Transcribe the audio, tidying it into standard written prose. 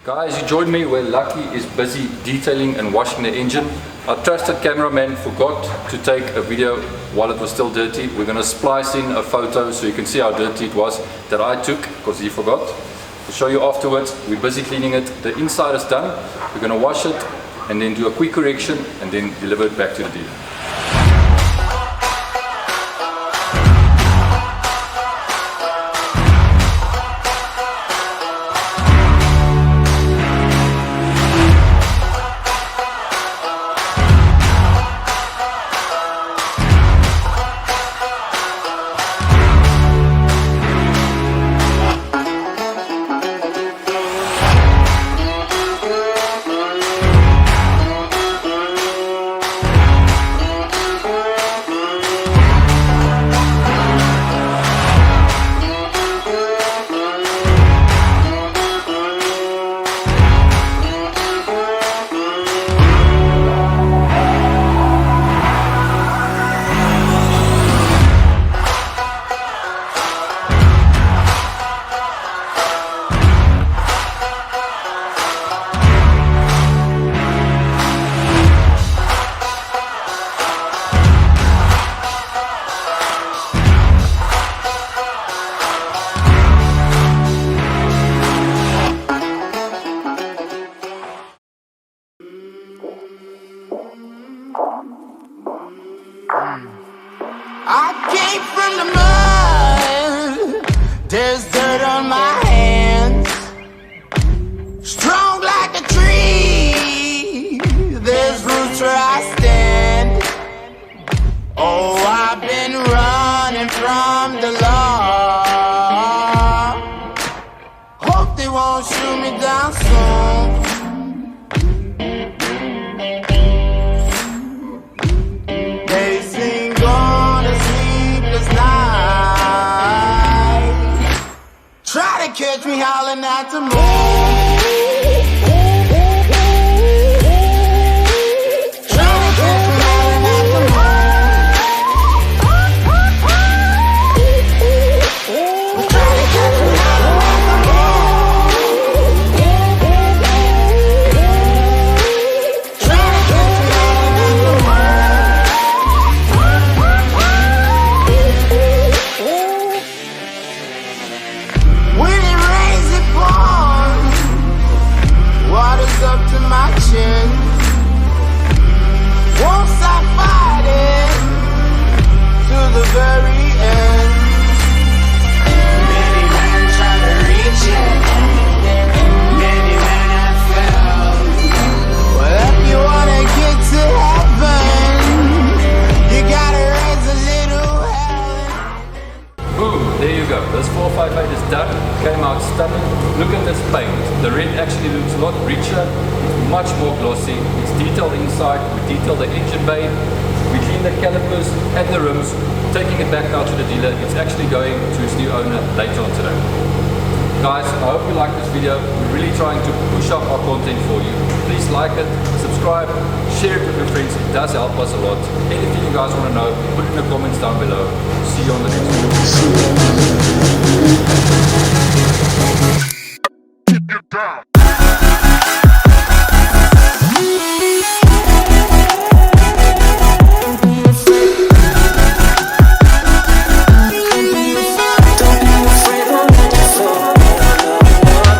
Guys, you joined me where Lucky is busy detailing and washing the engine. Our trusted cameraman forgot to take a video while it was still dirty. We're going to splice in a photo so you can see how dirty it was that I took because he forgot. I'll show you afterwards. We're busy cleaning it. The inside is done. We're going to wash it and then do a quick correction and then deliver it back to the dealer. I came from the mud, there's dirt on my hands. Strong like a tree, there's roots where I stand. Oh, I've been running from the law. Hope they won't shoot me down soon. Catch me howling at the moon. Up to my chin, won't stop fighting to the very end. Many men try to reach it, many men have failed. Well, if you wanna get to heaven, you gotta raise a little hell. Boom, there you go. This 458 is done. Came out stunning. Look at this paint. The red actually looks a lot richer, much more glossy. It's detailed inside. We detailed the engine bay. We clean the calipers and the rims, taking it back now to the dealer. It's actually going to its new owner later on today. Guys, I hope you like this video. We're really trying to push up our content for you. Please like it, subscribe, share it with your friends. It does help us a lot. Anything you guys want to know, put it in the comments down below. See you on the next video. Get down.